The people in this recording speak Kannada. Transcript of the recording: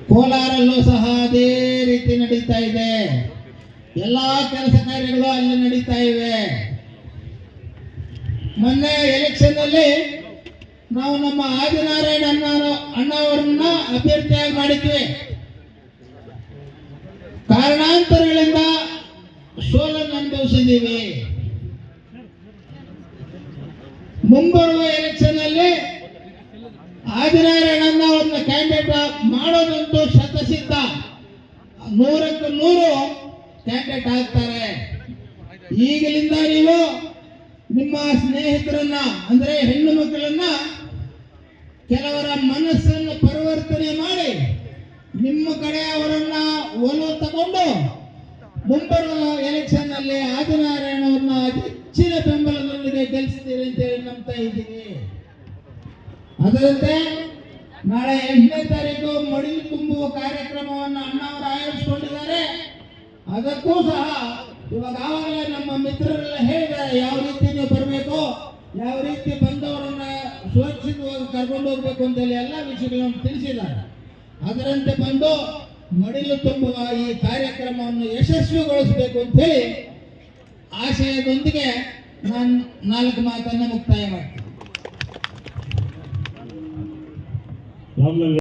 ಕೋಲಾರಲ್ಲೂ ಸಹ ಅದೇ ರೀತಿ ನಡೀತಾ ಇದೆ. ಎಲ್ಲಾ ಕೆಲಸ ಕಾರ್ಯಗಳು ಅಲ್ಲಿ ನಡೀತಾ ಇವೆ. ಮೊನ್ನೆ ಎಲೆಕ್ಷನ್ ಅಲ್ಲಿ ನಾವು ನಮ್ಮ ಆದಿನಾರಾಯಣ ಅಣ್ಣವರನ್ನ ಅಭ್ಯರ್ಥಿಯಾಗಿ ಮಾಡಿದ್ವಿ. ಕಾರಣಾಂತರಗಳಿಂದ ಸೋಲನ್ನು ಅನುಭವಿಸಿದ್ದೀವಿ. ಮುಂಬರುವ ಎಲೆಕ್ಷನ್ ಅಲ್ಲಿ ಆದಿನಾರಾಯಣನ್ನ ಅವ್ರನ್ನ ಕ್ಯಾಂಡಿಡೇಟ್ ಮಾಡೋದಂತೂ ಶತಸಿದ್ಧ. 100ಕ್ಕೆ 100 ಕ್ಯಾಂಡಿಡೇಟ್ ಆಗ್ತಾರೆ. ಈಗಲಿಂದ ನೀವು ನಿಮ್ಮ ಸ್ನೇಹಿತರನ್ನ ಅಂದ್ರೆ ಹೆಣ್ಣು ಮಕ್ಕಳನ್ನ ಕೆಲವರ ಮನಸ್ಸನ್ನು ಪರಿವರ್ತನೆ ಮಾಡಿ ನಿಮ್ಮ ಕಡೆ ಅವರನ್ನ ಒಲವು ತಗೊಂಡು ಮುಂಬರುವ ಎಲೆಕ್ಷನ್ ಅಲ್ಲಿ ಆದಿನಾರಾಯಣ ಅವ್ರನ್ನ ಹೆಚ್ಚಿನ ಬೆಂಬಲದೊಂದಿಗೆ ಗೆಲ್ಲಿಸ್ತೀರಿ ಅಂತ ಹೇಳಿ ನಂಬ್ತಾ ಇದ್ದೀವಿ. ಅದರಂತೆ ನಾಳೆ 8ನೇ ತಾರೀಕು ಮಡಿಲು ತುಂಬುವ ಕಾರ್ಯಕ್ರಮವನ್ನು ಅಣ್ಣವರು ಆಯೋಜಿಸಿಕೊಂಡಿದ್ದಾರೆ. ಅದಕ್ಕೂ ಸಹ ಇವಾಗ ಆವಾಗಲೇ ನಮ್ಮ ಮಿತ್ರರೆಲ್ಲ ಹೇಳಿದ್ದಾರೆ ಯಾವ ರೀತಿ ನೀವು ಬರಬೇಕು, ಯಾವ ರೀತಿ ಬಂದವರನ್ನ ಸುರಕ್ಷಿತವಾಗಿ ಕರ್ಕೊಂಡು ಹೋಗ್ಬೇಕು ಅಂತ ಹೇಳಿ ಎಲ್ಲ ವಿಷಯಗಳನ್ನು ತಿಳಿಸಿದ್ದಾರೆ. ಅದರಂತೆ ಬಂದು ಮಡಿಲು ತುಂಬುವ ಈ ಕಾರ್ಯಕ್ರಮವನ್ನು ಯಶಸ್ವಿಗೊಳಿಸಬೇಕು ಅಂತ ಹೇಳಿ ಆಶಯದೊಂದಿಗೆ ನಾನು 4 ಮಾತನ್ನು ಮುಕ್ತಾಯ ಮಾಡ್ತೀನಿ.